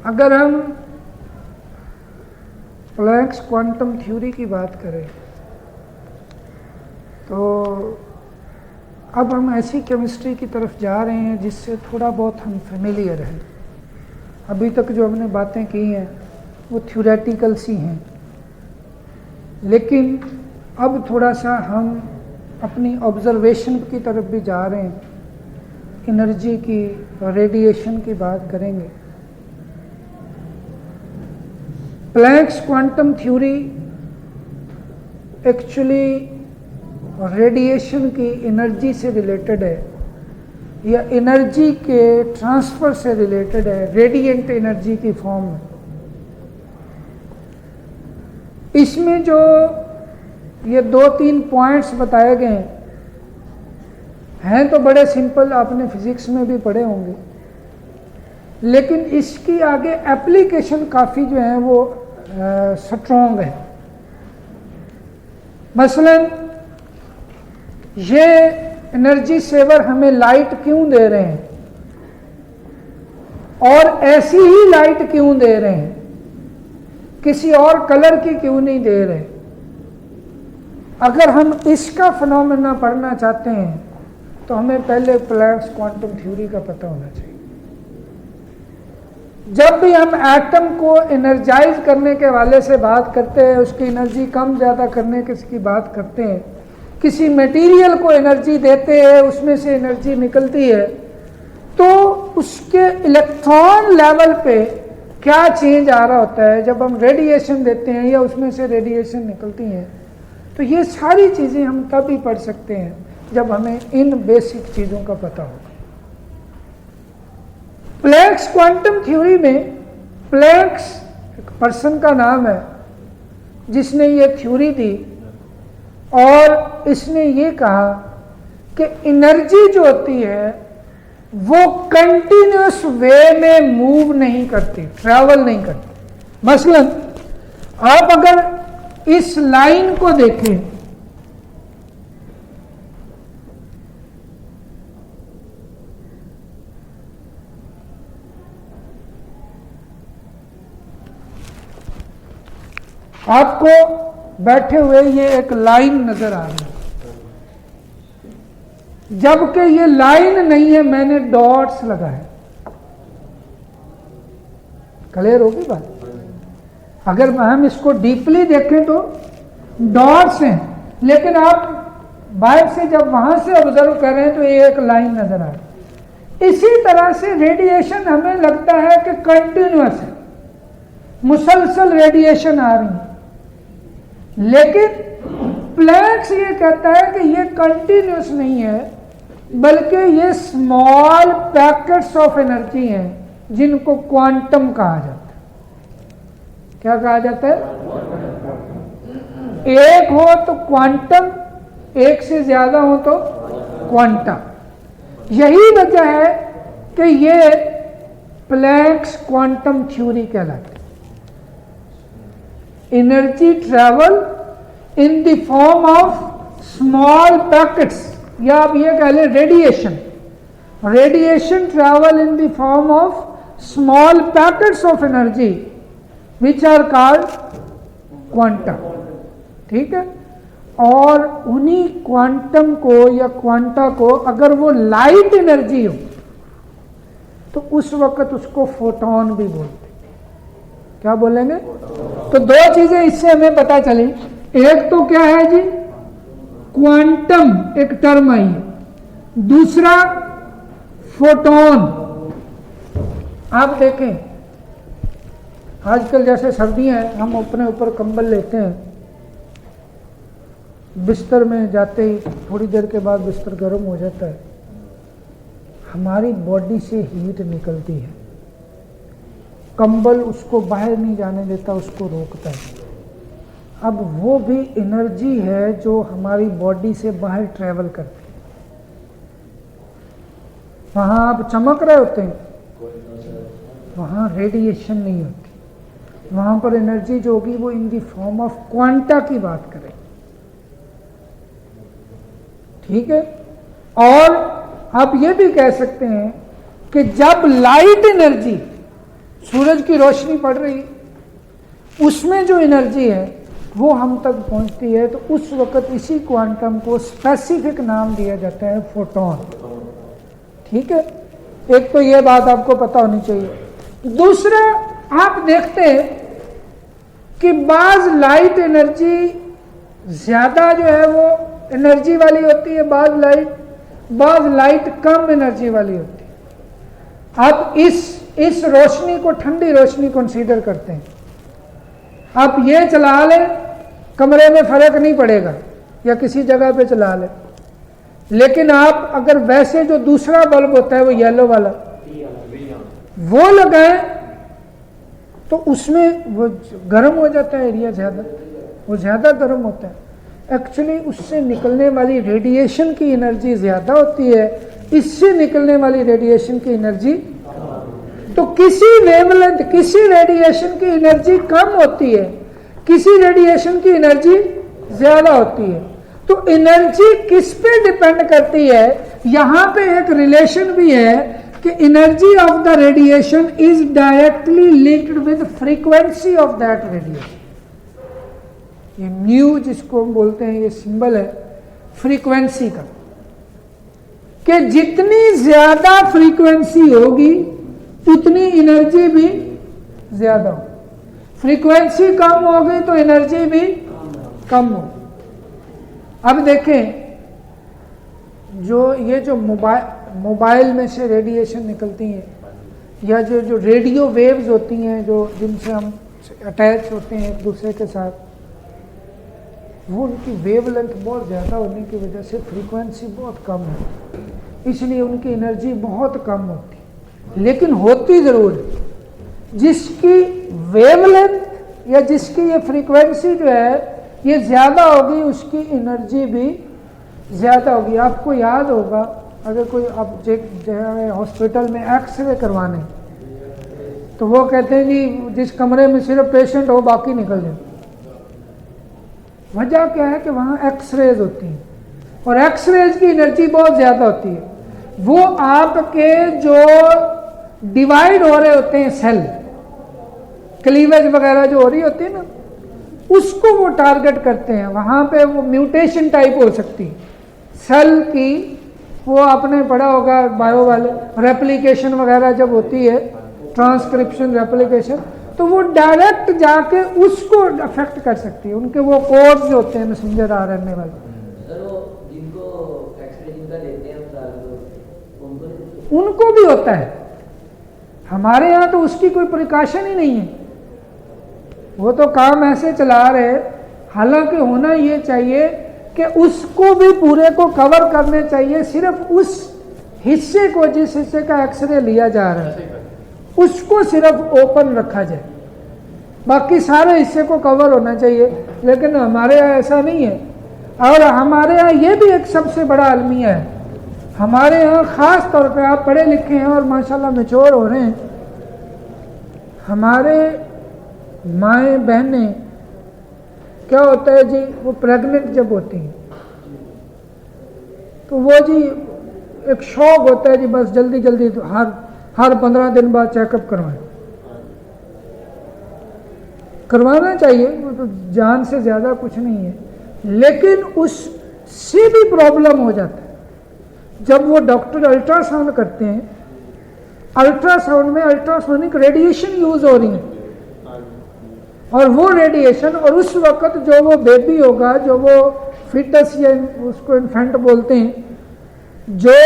अगर हम planks quantum theory की बात करें तो अब हम ऐसी केमिस्ट्री की तरफ जा रहे हैं जिससे थोड़ा बहुत हम फेमिलियर हैं। अभी तक जो हमने बातें की हैं वो थ्योरेटिकल सी हैं, लेकिन अब थोड़ा सा हम अपनी ऑब्जर्वेशन की तरफ भी जा रहे हैं। एनर्जी की, रेडिएशन की बात करेंगे। Planck's quantum theory actually radiation की एनर्जी से रिलेटेड है या एनर्जी के ट्रांसफर से रिलेटेड है, रेडिएंट एनर्जी की फॉर्म में। इसमें जो ये 2-3 पॉइंट्स बताए गए हैं तो बड़े सिंपल, आपने फिजिक्स में भी पढ़े होंगे, लेकिन इसकी आगे एप्लीकेशन काफ़ी जो है वो स्ट्रॉन्ग है। मसलन ये एनर्जी सेवर हमें लाइट क्यों दे रहे हैं और ऐसी ही लाइट क्यों दे रहे हैं, किसी और कलर की क्यों नहीं दे रहे। अगर हम इसका फिनोमेना पढ़ना चाहते हैं तो हमें पहले प्लैंक्स क्वांटम थ्योरी का पता होना चाहिए। जब भी हम एटम को एनर्जाइज करने के वाले से बात करते हैं, उसकी एनर्जी कम ज़्यादा करने की बात करते हैं, किसी मटेरियल को एनर्जी देते हैं, उसमें से एनर्जी निकलती है, तो उसके इलेक्ट्रॉन लेवल पे क्या चेंज आ रहा होता है जब हम रेडिएशन देते हैं या उसमें से रेडिएशन निकलती है। तो ये सारी चीज़ें हम तभी पढ़ सकते हैं जब हमें इन बेसिक चीज़ों का पता होगा। प्लैंक्स क्वांटम थ्योरी में, प्लैंक्स एक पर्सन का नाम है जिसने ये थ्योरी दी और इसने ये कहा कि एनर्जी जो होती है वो कंटिन्यूअस वे में मूव नहीं करती, ट्रैवल नहीं करती। मसलन आप अगर इस लाइन को देखें, आपको बैठे हुए ये एक लाइन नजर आ रही है, जबकि ये लाइन नहीं है, मैंने डॉट्स लगाए। क्लियर होगी बात? अगर हम इसको डीपली देखें तो डॉट्स हैं, लेकिन आप बाहर से जब वहां से ऑब्जर्व कर रहे हैं तो ये एक लाइन नजर आ रही है। इसी तरह से रेडिएशन हमें लगता है कि कंटिन्यूअस है, मुसलसल रेडिएशन आ रही है, लेकिन प्लैंक्स ये कहता है कि ये कंटिन्यूअस नहीं है, बल्कि ये स्मॉल पैकेट्स ऑफ एनर्जी हैं जिनको क्वांटम कहा जाता है। क्या कहा जाता है? एक हो तो क्वांटम, एक से ज्यादा हो तो क्वांटम। यही वजह है कि ये प्लैंक्स क्वांटम थ्योरी कहलाती है। Energy travel in the form of small packets, या आप ये कह लें radiation. Radiation travel in the form of small packets of energy which are called quantum. ठीक है? और उन्हीं क्वांटम को या क्वांटा को अगर वो लाइट एनर्जी हो तो उस वक्त उसको फोटोन भी बोलते। क्या बोलेंगे? तो दो चीजें इससे हमें पता चली। एक तो क्या है जी, क्वांटम एक टर्म आई है, दूसरा फोटोन। आप देखें आजकल जैसे सर्दियां हैं, हम अपने ऊपर कंबल लेते हैं, बिस्तर में जाते ही थोड़ी देर के बाद बिस्तर गर्म हो जाता है, हमारी बॉडी से हीट निकलती है, कंबल उसको बाहर नहीं जाने देता, उसको रोकता है। अब वो भी एनर्जी है जो हमारी बॉडी से बाहर ट्रेवल करती है। वहां आप चमक रहे होते हैं, वहां रेडिएशन नहीं होती, वहां पर एनर्जी जो होगी वो इन दी फॉर्म ऑफ क्वांटा की बात करें। ठीक है? और आप ये भी कह सकते हैं कि जब लाइट एनर्जी सूरज की रोशनी पड़ रही है, उसमें जो एनर्जी है वो हम तक पहुंचती है, तो उस वक्त इसी क्वांटम को स्पेसिफिक नाम दिया जाता है फोटोन। ठीक है, एक तो ये बात आपको पता होनी चाहिए। दूसरा, आप देखते हैं कि बाज लाइट एनर्जी ज्यादा जो है वो एनर्जी वाली होती है, बाज लाइट कम एनर्जी वाली होती है। आप इस रोशनी को ठंडी रोशनी कंसीडर करते हैं, आप ये चला लें, कमरे में फर्क नहीं पड़ेगा, या किसी जगह पे चला लें। लेकिन आप अगर वैसे जो दूसरा बल्ब होता है वो येलो वाला वो लगाएं तो उसमें वो गर्म हो जाता है एरिया, वो ज़्यादा गर्म होता है। एक्चुअली उससे निकलने वाली रेडिएशन की एनर्जी ज़्यादा होती है, इससे निकलने वाली रेडिएशन की एनर्जी, तो किसी वेवलेंथ, किसी रेडिएशन की एनर्जी कम होती है, किसी रेडिएशन की एनर्जी ज़्यादा होती है। तो एनर्जी किस पे डिपेंड करती है? यहाँ पे एक रिलेशन भी है कि energy of the radiation is directly linked with frequency of that radiation. ये म्यू जिसको हम बोलते हैं, ये सिंबल है फ्रीक्वेंसी का, कि जितनी ज्यादा फ्रीक्वेंसी होगी उतनी एनर्जी भी ज्यादा होगी, फ्रीक्वेंसी कम होगी तो एनर्जी भी कम होगी। अब देखें, जो मोबाइल में से रेडिएशन निकलती हैं, या जो रेडियो वेव्स होती हैं, जो जिनसे हम अटैच होते हैं एक दूसरे के साथ, वो उनकी वेवलेंथ बहुत ज़्यादा होने की वजह से फ्रीक्वेंसी बहुत कम है, इसलिए उनकी एनर्जी बहुत कम होती है। लेकिन होती ज़रूर है। जिसकी वेवलेंथ या जिसकी ये फ्रीक्वेंसी जो है ये ज़्यादा होगी, उसकी एनर्जी भी ज़्यादा होगी। आपको याद होगा, अगर कोई आप हॉस्पिटल में एक्सरे करवाने, तो वो कहते हैं कि जिस कमरे में सिर्फ पेशेंट हो बाकी निकल जाए। वजह क्या है कि वहाँ एक्सरेज होती हैं, और एक्सरेज की एनर्जी बहुत ज़्यादा होती है। वो आपके जो डिवाइड हो रहे होते हैं सेल, क्लीवेज वगैरह जो हो रही होती है ना, उसको वो टारगेट करते हैं। वहाँ पे वो म्यूटेशन टाइप हो सकती है सेल की, वो आपने पढ़ा होगा बायो वाले, रेप्लिकेशन वगैरह जब होती है, ट्रांसक्रिप्शन रेप्लिकेशन, तो वो डायरेक्ट जाके उसको अफेक्ट कर सकती है। उनके वो कोड्स जो होते हैं मैसेंजर आरएनए वाले, सर वो जिनको एक्सरे जिनका लेते हैं उनको भी होता है। हमारे यहाँ तो उसकी कोई प्रिकॉशन ही नहीं है, वो तो काम ऐसे चला रहे। हालांकि होना ये चाहिए कि उसको भी पूरे को कवर करने चाहिए, सिर्फ उस हिस्से को, जिस हिस्से का एक्सरे लिया जा रहा है उसको सिर्फ ओपन रखा जाए, बाकी सारे हिस्से को कवर होना चाहिए। लेकिन हमारे यहाँ ऐसा नहीं है। और हमारे यहाँ ये भी एक सबसे बड़ा अलमिया है, हमारे यहाँ ख़ास तौर पे, आप पढ़े लिखे हैं और माशाल्लाह मैच्योर हो रहे हैं, हमारे माएँ बहनें क्या होता है जी, वो प्रेग्नेंट जब होती हैं तो वो जी एक शौक होता है जी, बस जल्दी जल्दी तो हर 15 दिन बाद चेकअप करवाना चाहिए, वो तो जान से ज़्यादा कुछ नहीं है। लेकिन उससे भी प्रॉब्लम हो जाता है जब वो डॉक्टर अल्ट्रासाउंड करते हैं। अल्ट्रासाउंड में अल्ट्रासोनिक रेडिएशन यूज़ हो रही है, और वो रेडिएशन, और उस वक्त जो वो बेबी होगा, जो वो फिटस या उसको इन्फेंट बोलते हैं, जो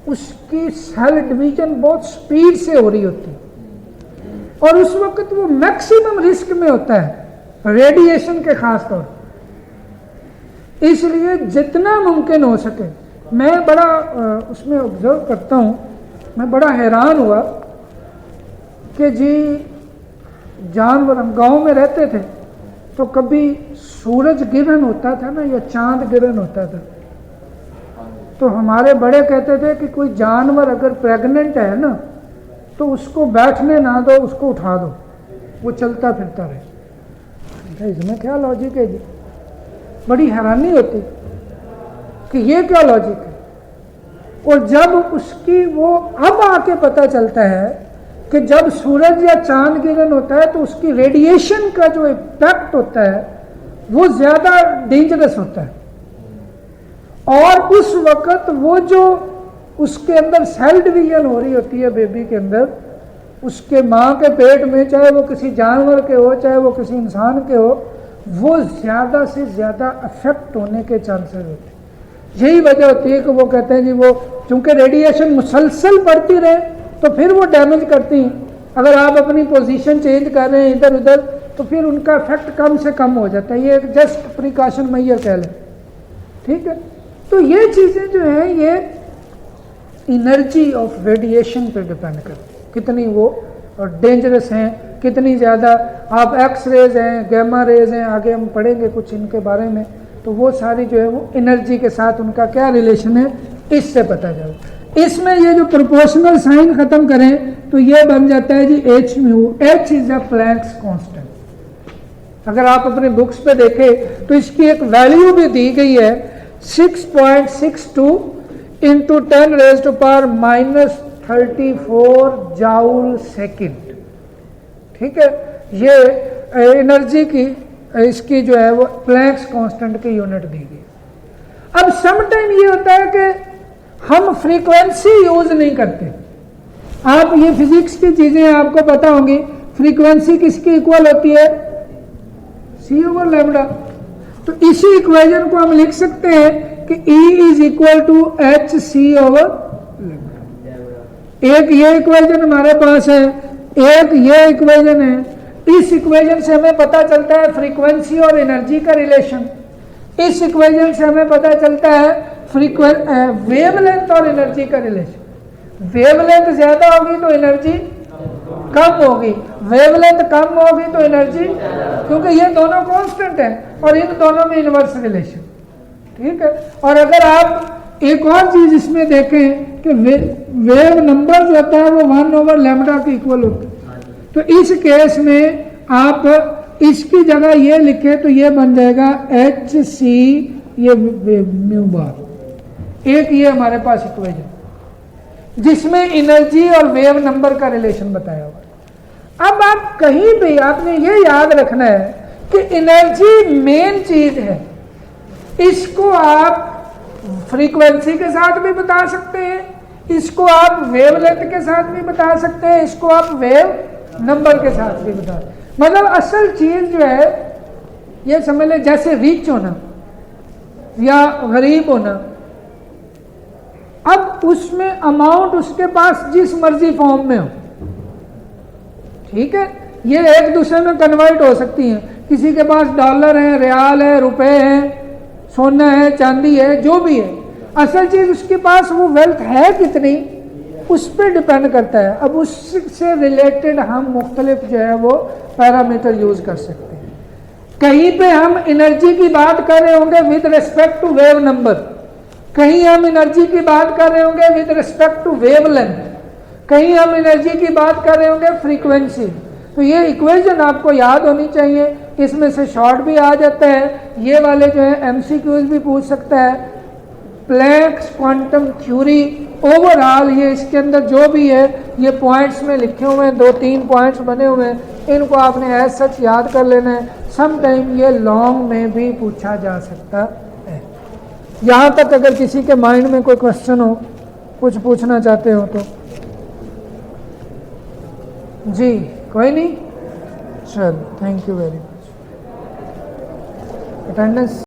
उसकी सेल डिवीजन बहुत स्पीड से हो रही होती है, और उस वक्त वो मैक्सिमम रिस्क में होता है रेडिएशन के खास तौर। इसलिए जितना मुमकिन हो सके, मैं बड़ा उसमें ऑब्जर्व करता हूँ, मैं बड़ा हैरान हुआ कि जी जानवर, हम गाँव में रहते थे तो कभी सूरज गिरहन होता था ना, या चांद गिरहन होता था, तो हमारे बड़े कहते थे कि कोई जानवर अगर प्रेग्नेंट है ना तो उसको बैठने ना दो, उसको उठा दो, वो चलता फिरता रहे। इसमें क्या लॉजिक है जी? बड़ी हैरानी होती कि ये क्या लॉजिक है। और जब उसकी वो अब आके पता चलता है कि जब सूरज या चांद किरण होता है तो उसकी रेडिएशन का जो इम्पैक्ट होता है वो ज़्यादा डेंजरस होता है, और उस वक्त वो जो उसके अंदर सेल डिवीजन हो रही होती है बेबी के अंदर, उसके माँ के पेट में, चाहे वो किसी जानवर के हो चाहे वो किसी इंसान के हो, वो ज़्यादा से ज़्यादा अफेक्ट होने के चांसेस होते हैं। यही वजह होती है कि वो कहते हैं जी वो चूँकि रेडिएशन मुसलसल बढ़ती रहे तो फिर वो डैमेज करती हैं। अगर आप अपनी पोजीशन चेंज कर रहे हैं इधर उधर तो फिर उनका इफेक्ट कम से कम हो जाता है। ये जस्ट प्रिकॉशन मेजर कह लें, ठीक है। तो ये चीज़ें जो हैं ये एनर्जी ऑफ रेडिएशन पे डिपेंड करती है, कितनी वो डेंजरस हैं, कितनी ज़्यादा। आप एक्स रेज हैं, गैमा रेज हैं, आगे हम पढ़ेंगे कुछ इनके बारे में, तो वो सारी जो है वो एनर्जी के साथ उनका क्या रिलेशन है इससे पता चलता। इसमें ये जो प्रोपोर्शनल साइन खत्म करें तो ये बन जाता है जी H mu. H is a Planck's constant. अगर आप अपने बुक्स पे देखें तो इसकी एक वैल्यू भी दी गई है 6.62 into 10 raise to power -34 joule second, ठीक है। ये एनर्जी की इसकी जो है वो प्लैंक्स कांस्टेंट की यूनिट दी गई। अब सम टाइम ये होता है कि हम फ्रीक्वेंसी यूज नहीं करते। आप ये फिजिक्स की चीजें आपको पता होंगी, फ्रीक्वेंसी किसकी इक्वल होती है, सी ओवर लैम्डा। तो इसी इक्वेशन को हम लिख सकते हैं कि E is equal to h c over lambda. एक ये इक्वेशन हमारे पास है, एक ये इक्वेशन है। इस इक्वेशन से हमें पता चलता है फ्रीक्वेंसी और एनर्जी का रिलेशन। इस इक्वेशन से हमें पता चलता है वेवलेंथ और एनर्जी का रिलेशन। वेवलेंथ ज्यादा होगी तो एनर्जी कम होगी, वेवलेंथ कम होगी तो एनर्जी, क्योंकि ये दोनों कांस्टेंट हैं और इन दोनों में इनवर्स रिलेशन, ठीक है। और अगर आप एक और चीज इसमें देखें कि वेव नंबर जो होता है वो 1 ओवर लैम्डा के इक्वल होता है। तो इस केस में आप इसकी जगह ये लिखे तो ये बन जाएगा एच सी ये म्यू बार। एक ये हमारे पास इक्वेशन जिसमें एनर्जी और वेव नंबर का रिलेशन बताया हुआ। अब आप कहीं भी आपने ये याद रखना है कि एनर्जी मेन चीज है। इसको आप फ्रीक्वेंसी के साथ भी बता सकते हैं, इसको आप वेवलेंथ के साथ भी बता सकते हैं, इसको आप वेव नंबर के साथ भी बता। मतलब असल चीज जो है ये समझ लें जैसे रिच होना या गरीब होना। अब उसमें अमाउंट उसके पास जिस मर्जी फॉर्म में हो, ठीक है, ये एक दूसरे में कन्वर्ट हो सकती हैं। किसी के पास डॉलर है, रियाल है, रुपए हैं, सोना है, चांदी है, जो भी है। असल चीज उसके पास वो वेल्थ है कितनी उस पर डिपेंड करता है। अब उससे रिलेटेड हम मुख्तलिफ जो है वो पैरामीटर यूज कर सकते हैं। कहीं पे हम एनर्जी की बात कर रहे होंगे with respect to wave number, कहीं हम एनर्जी की बात कर रहे होंगे विद रिस्पेक्ट टू वेवलेंथ, कहीं हम एनर्जी की बात कर रहे होंगे फ्रीक्वेंसी। तो ये इक्वेशन आपको याद होनी चाहिए। इसमें से शॉर्ट भी आ जाता है, ये वाले जो है एमसीक्यूज भी पूछ सकता है। प्लैंक्स क्वांटम थ्योरी ओवरऑल ये इसके अंदर जो भी है ये पॉइंट्स में लिखे हुए हैं, 2-3 पॉइंट्स बने हुए हैं, इनको आपने एज सच याद कर लेना है। सम टाइम ये लॉन्ग में भी पूछा जा सकता है। यहाँ तक अगर किसी के माइंड में कोई क्वेश्चन हो, कुछ पूछना चाहते हो तो जी, कोई नहीं, चलो, thank you very much. Attendance